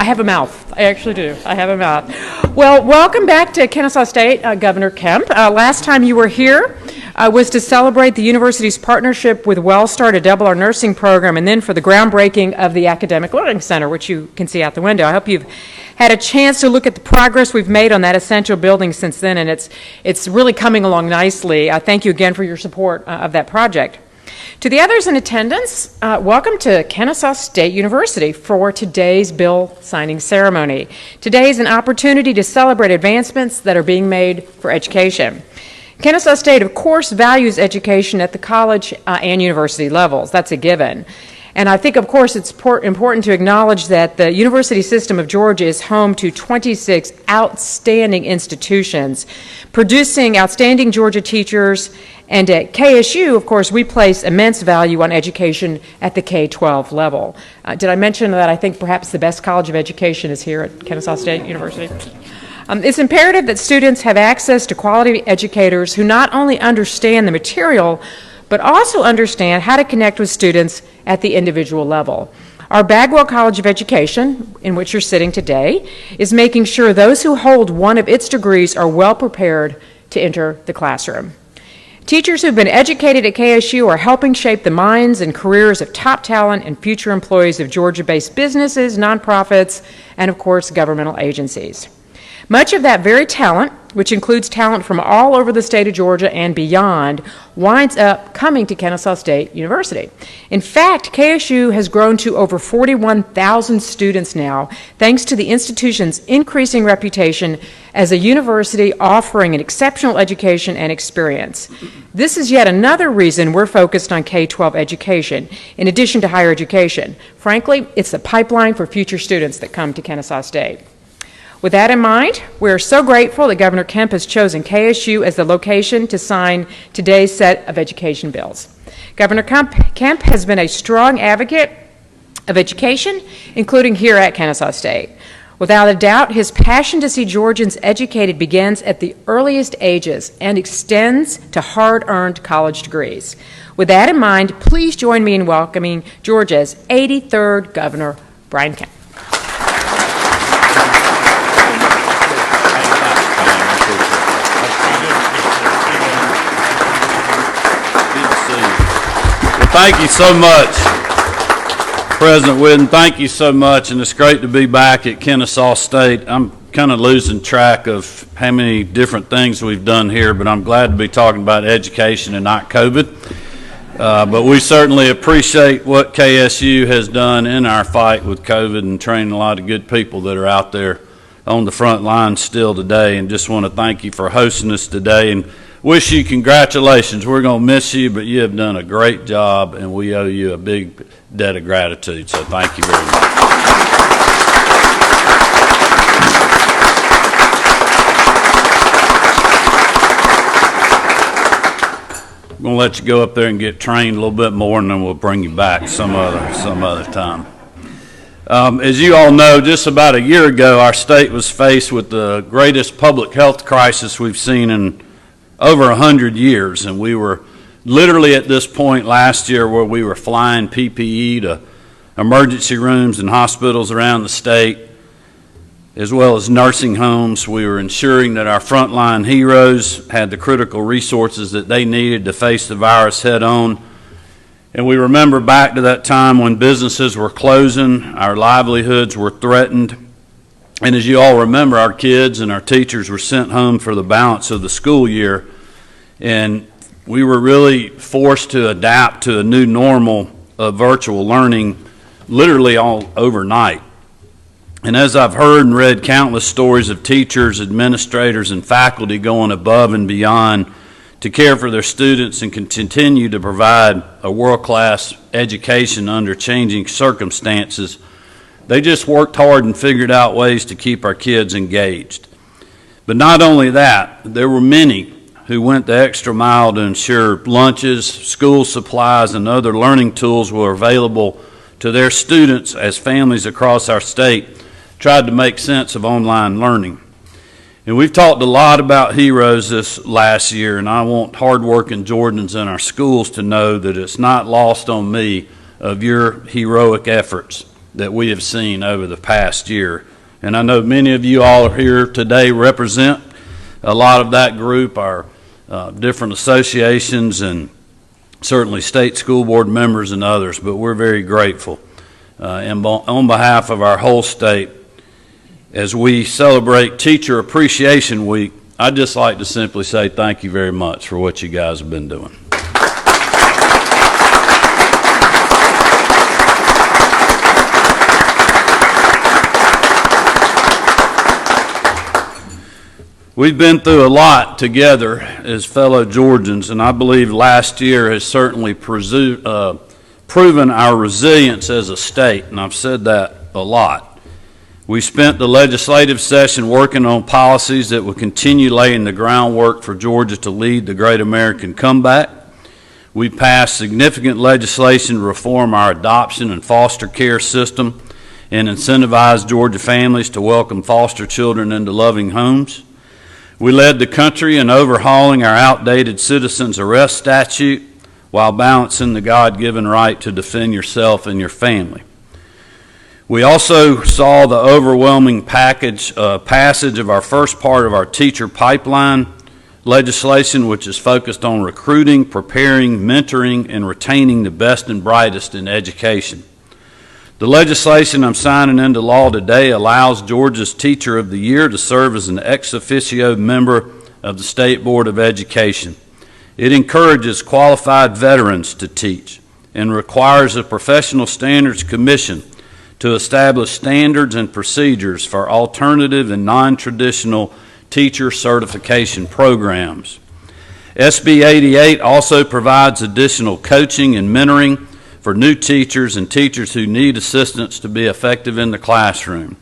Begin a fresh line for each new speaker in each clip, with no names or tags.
I have a mouth. I actually do. I have a mouth. Well, welcome back to Kennesaw State, Governor Kemp. Last time you were here was to celebrate the university's partnership with WellStar to double our nursing program, and then for the groundbreaking of the Academic Learning Center, which you can see out the window. I hope you've had a chance to look at the progress we've made on that essential building since then, and it's really coming along nicely. Thank you again for your support of that project. To the others in attendance, welcome to Kennesaw State University for today's bill signing ceremony. Today is an opportunity to celebrate advancements that are being made for education. Kennesaw State, of course, values education at the college and university levels. That's a given. And I think, of course, it's important to acknowledge that the University System of Georgia is home to 26 outstanding institutions, producing outstanding Georgia teachers. And at KSU, of course, we place immense value on education at the K-12 level. Did I mention that I think perhaps the best college of education is here at Kennesaw State University? It's imperative that students have access to quality educators who not only understand the material, but also understand how to connect with students at the individual level. Our Bagwell College of Education, in which you're sitting today, is making sure those who hold one of its degrees are well prepared to enter the classroom. Teachers who've been educated at KSU are helping shape the minds and careers of top talent and future employees of Georgia-based businesses, nonprofits, and of course, governmental agencies. Much of that very talent, which includes talent from all over the state of Georgia and beyond, winds up coming to Kennesaw State University. In fact, KSU has grown to over 41,000 students now, thanks to the institution's increasing reputation as a university offering an exceptional education and experience. This is yet another reason we're focused on K-12 education, in addition to higher education. Frankly, it's the pipeline for future students that come to Kennesaw State. With that in mind, we're so grateful that Governor Kemp has chosen KSU as the location to sign today's set of education bills. Governor Kemp has been a strong advocate of education, including here at Kennesaw State. Without a doubt, his passion to see Georgians educated begins at the earliest ages and extends to hard-earned college degrees. With that in mind, please join me in welcoming Georgia's 83rd Governor, Brian Kemp.
Thank you so much, President Whitten. Thank you so much, and it's great to be back at Kennesaw State. I'm kind of losing track of how many different things we've done here, but I'm glad to be talking about education and not COVID. But we certainly appreciate what KSU has done in our fight with COVID and training a lot of good people that are out there on the front lines still today, and just want to thank you for hosting us today and wish you congratulations. We're going to miss you, but you have done a great job, and we owe you a big debt of gratitude, so thank you very much. I'm going to let you go up there and get trained a little bit more, and then we'll bring you back some other time. As you all know, just about a year ago, our state was faced with the greatest public health crisis we've seen in over 100 years, and we were literally at this point last year where we were flying PPE to emergency rooms and hospitals around the state, as well as nursing homes. We were ensuring that our frontline heroes had the critical resources that they needed to face the virus head on. And we remember back to that time when businesses were closing, our livelihoods were threatened. And as you all remember, our kids and our teachers were sent home for the balance of the school year, and we were really forced to adapt to a new normal of virtual learning literally all overnight. And as I've heard and read countless stories of teachers, administrators, and faculty going above and beyond to care for their students and continue to provide a world-class education under changing circumstances, they just worked hard and figured out ways to keep our kids engaged. But not only that, there were many who went the extra mile to ensure lunches, school supplies, and other learning tools were available to their students as families across our state tried to make sense of online learning. And we've talked a lot about heroes this last year, and I want hardworking Georgians in our schools to know that it's not lost on me of your heroic efforts. that we have seen over the past year. And I know many of you all are here today represent a lot of that group, our different associations and certainly state school board members and others, but we're very grateful. And on behalf of our whole state, as we celebrate Teacher Appreciation Week, I'd just like to simply say thank you very much for what you guys have been doing. We've been through a lot together as fellow Georgians, and I believe last year has certainly proven our resilience as a state, and I've said that a lot. We spent the legislative session working on policies that will continue laying the groundwork for Georgia to lead the great American comeback. We passed significant legislation to reform our adoption and foster care system and incentivize Georgia families to welcome foster children into loving homes. We led the country in overhauling our outdated citizens arrest statute while balancing the God-given right to defend yourself and your family. We also saw the overwhelming passage of our first part of our teacher pipeline legislation, which is focused on recruiting, preparing, mentoring, and retaining the best and brightest in education. The legislation I'm signing into law today allows Georgia's Teacher of the Year to serve as an ex officio member of the State Board of Education. It encourages qualified veterans to teach and requires a Professional Standards Commission to establish standards and procedures for alternative and non-traditional teacher certification programs. SB 88 also provides additional coaching and mentoring for new teachers and teachers who need assistance to be effective in the classroom,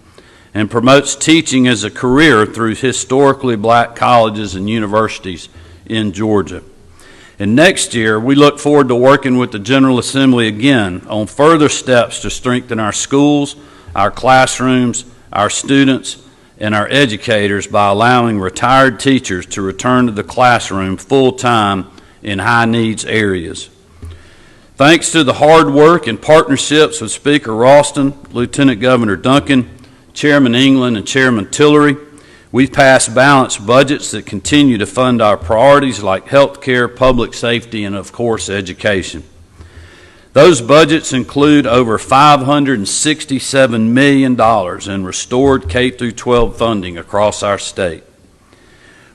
and promotes teaching as a career through historically black colleges and universities in Georgia. And next year, we look forward to working with the General Assembly again on further steps to strengthen our schools, our classrooms, our students, and our educators by allowing retired teachers to return to the classroom full-time in high-needs areas. Thanks to the hard work and partnerships with Speaker Ralston, Lieutenant Governor Duncan, Chairman England, and Chairman Tillery, we've passed balanced budgets that continue to fund our priorities like health care, public safety, and of course education. Those budgets include over $567 million in restored K-12 funding across our state.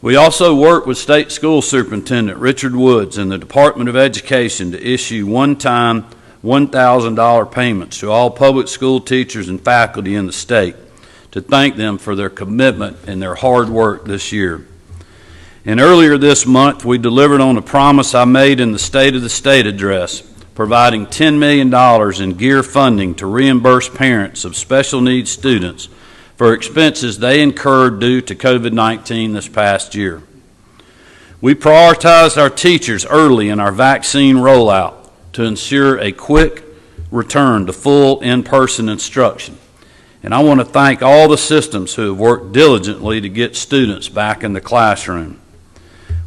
We also work with State School Superintendent Richard Woods and the Department of Education to issue one-time $1,000 payments to all public school teachers and faculty in the state to thank them for their commitment and their hard work this year. And earlier this month, we delivered on a promise I made in the State of the State address, providing $10 million in GEAR funding to reimburse parents of special needs students for expenses they incurred due to COVID-19 this past year. We prioritized our teachers early in our vaccine rollout to ensure a quick return to full in-person instruction. And I want to thank all the systems who have worked diligently to get students back in the classroom.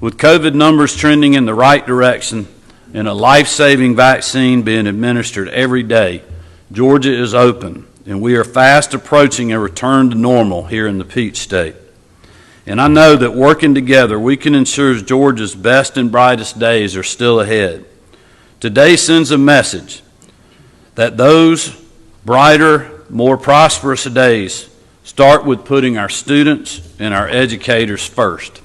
With COVID numbers trending in the right direction and a life-saving vaccine being administered every day, Georgia is open, and we are fast approaching a return to normal here in the Peach State. And I know that working together, we can ensure Georgia's best and brightest days are still ahead. Today sends a message that those brighter, more prosperous days start with putting our students and our educators first.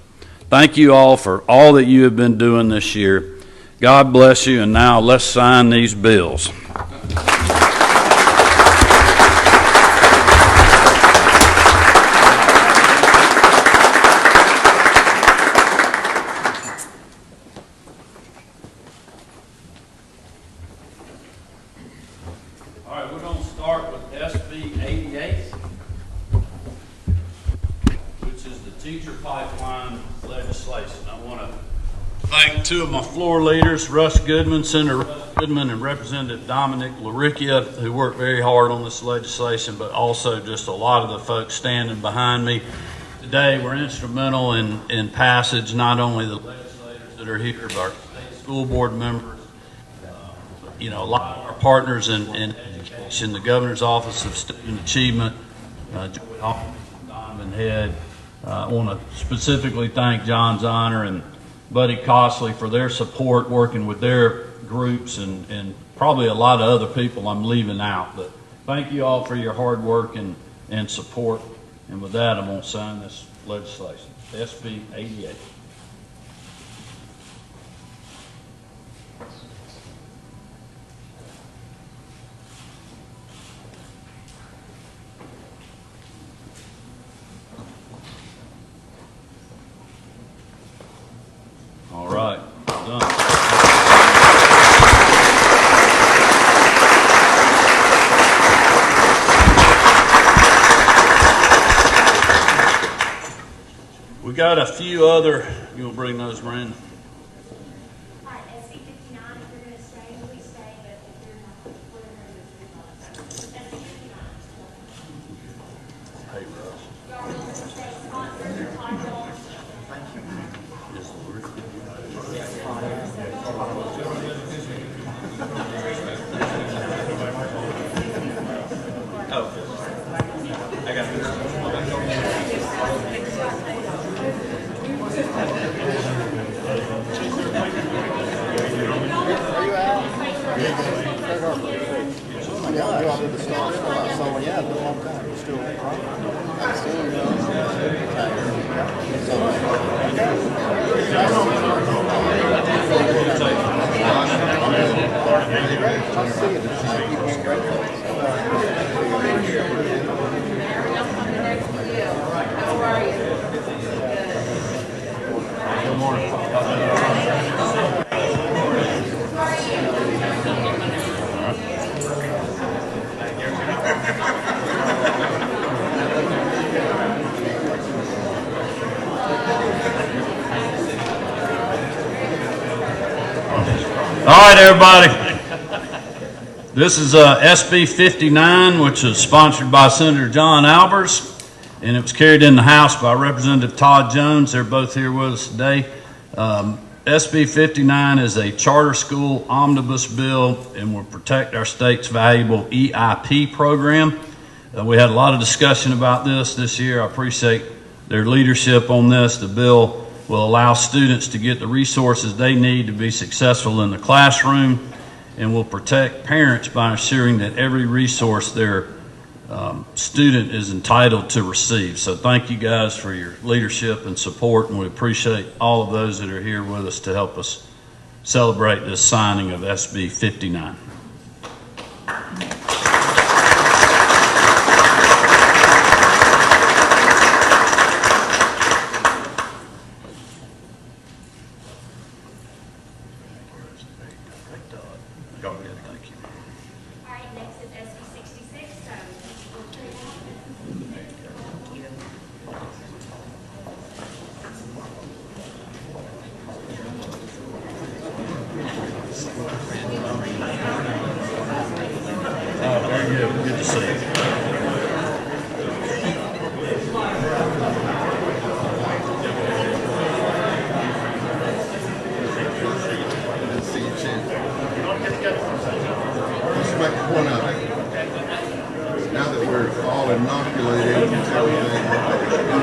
Thank you all for all that you have been doing this year. God bless you, and now let's sign these bills. Thank two of my floor leaders, Russ Goodman, Senator Russ Goodman, and Representative Dominic LaRicchia, who worked very hard on this legislation, but also just a lot of the folks standing behind me. Today, we're instrumental in passage, not only the legislators that are here, but our state school board members, a lot of our partners in education, the Governor's Office of Student Achievement, Diamond Head. I want to specifically thank John Zahner and Buddy Costley for their support working with their groups and probably a lot of other people I'm leaving out. But thank you all for your hard work and support. And with that, I'm going to sign this legislation, SB 88. All right, done. We got a few other, you want to bring those, Brandon?
All right, SB 59, if you're going to stay, please stay, but if you're not, we're going to move on. SB 59.
Hey, Russ.
Y'all will stay sponsored, your title.
Is the Rick- Oh, I got this. All right, everybody. This is SB 59, which is sponsored by Senator John Albers, and it was carried in the House by Representative Todd Jones. They're both here with us today. SB 59 is a charter school omnibus bill and will protect our state's valuable EIP program. We had a lot of discussion about this year. I appreciate their leadership on this. The bill will allow students to get the resources they need to be successful in the classroom and will protect parents by ensuring that every resource their student is entitled to receive. So thank you guys for your leadership and support, and we appreciate all of those that are here with us to help us celebrate this signing of SB 59.
All right, next is SB 66.
Very good. Good to see you.
Let's make a point of it. Now that we're all inoculated and everything,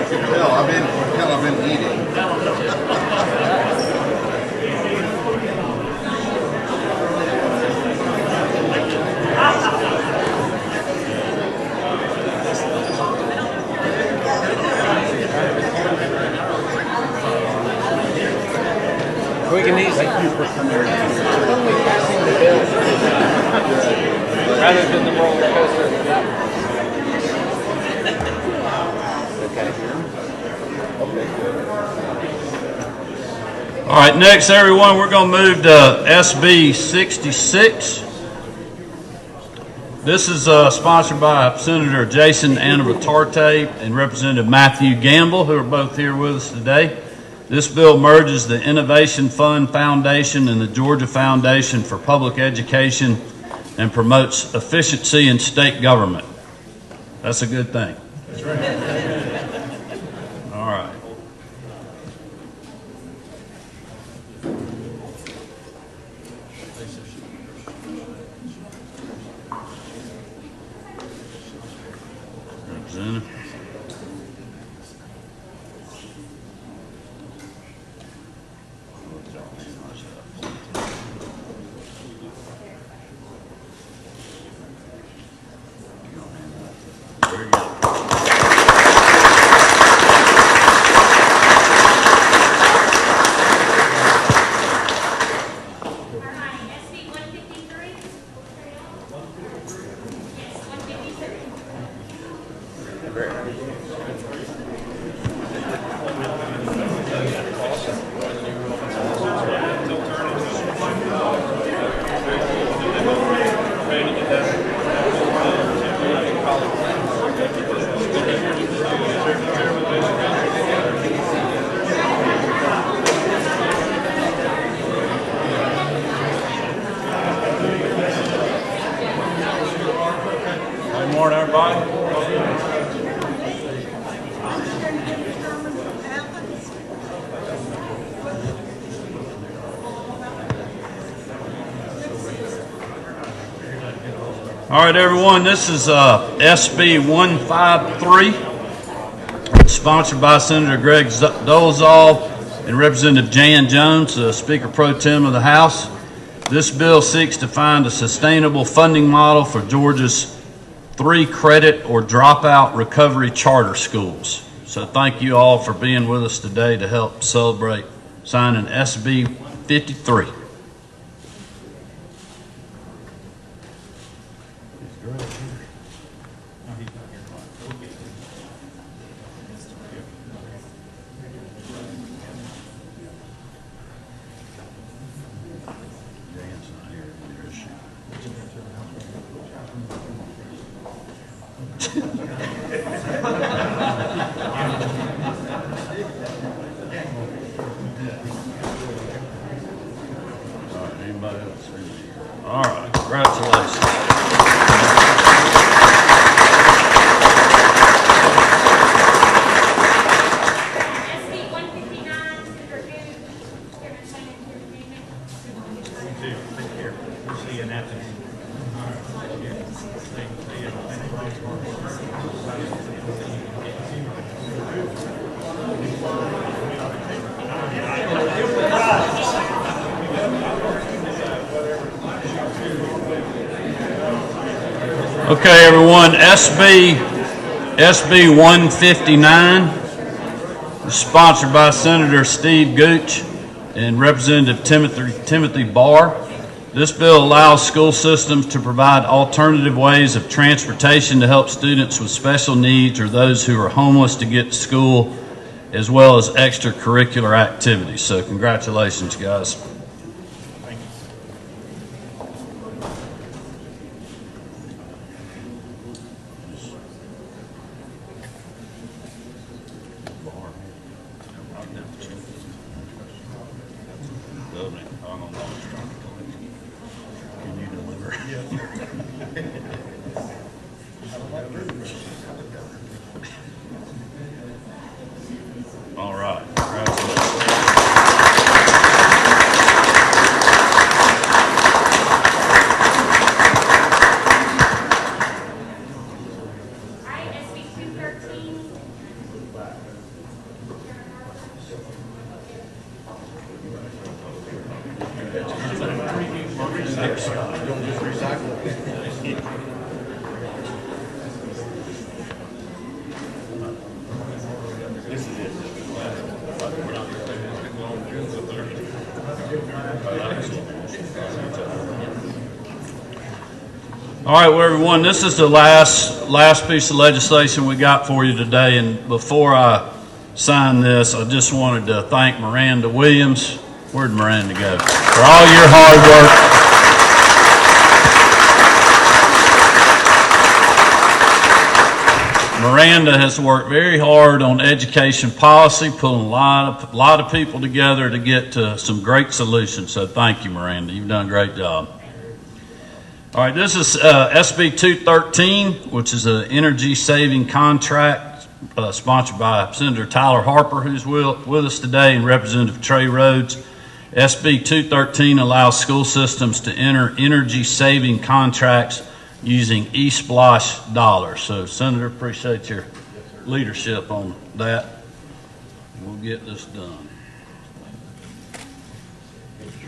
you can tell I've been eating.
Quick and easy. Thank you for coming. Only passing the bill rather than the roller coaster.
All right, next, everyone, we're going to move to SB 66. This is sponsored by Senator Jason Anabatarte and Representative Matthew Gamble, who are both here with us today. This bill merges the Innovation Fund Foundation and the Georgia Foundation for Public Education and promotes efficiency in state government. That's a good thing. That's right. All right. Representative. Very good.
All right, SB 153. Yes, 153.
Good morning, everybody. All right, everyone, this is SB 153, sponsored by Senator Greg Dolezal and Representative Jan Jones, Speaker Pro Tem of the House. This bill seeks to find a sustainable funding model for Georgia's 3 credit or dropout recovery charter schools. So thank you all for being with us today to help celebrate signing SB 53. Anybody else? All right, congratulations.
SB 159, Senator Booth, Chairman Shannon,
Take care. We'll see you in Athens.
Okay, everyone, SB 159 is sponsored by Senator Steve Gooch and Representative Timothy Barr. This bill allows school systems to provide alternative ways of transportation to help students with special needs or those who are homeless to get to school, as well as extracurricular activities. So congratulations, guys. All right.
All right, SB 213.
All right, well, everyone, this is the last piece of legislation we got for you today. And before I sign this, I just wanted to thank Miranda Williams. Where'd Miranda go? For all your hard work. Miranda has worked very hard on education policy, pulling a lot of people together to get to some great solutions. So thank you, Miranda. You've done a great job. All right, this is SB 213, which is an energy saving contract sponsored by Senator Tyler Harper, who's with us today, and Representative Trey Rhodes. SB 213 allows school systems to enter energy saving contracts using E-Splosh dollars. So Senator, appreciate your leadership on that. We'll get this done.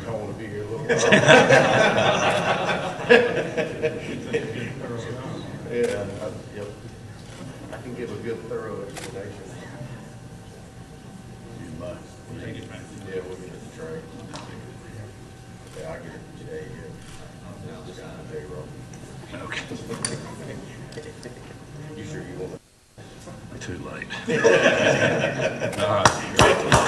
I want to be here a little Yeah, yep. I can give a good thorough explanation.
Anybody?
Yeah, we'll get it straight. Yeah, I get it. Yeah, yeah. It's kind of payroll.
Okay.
You sure you want
Too late. All right.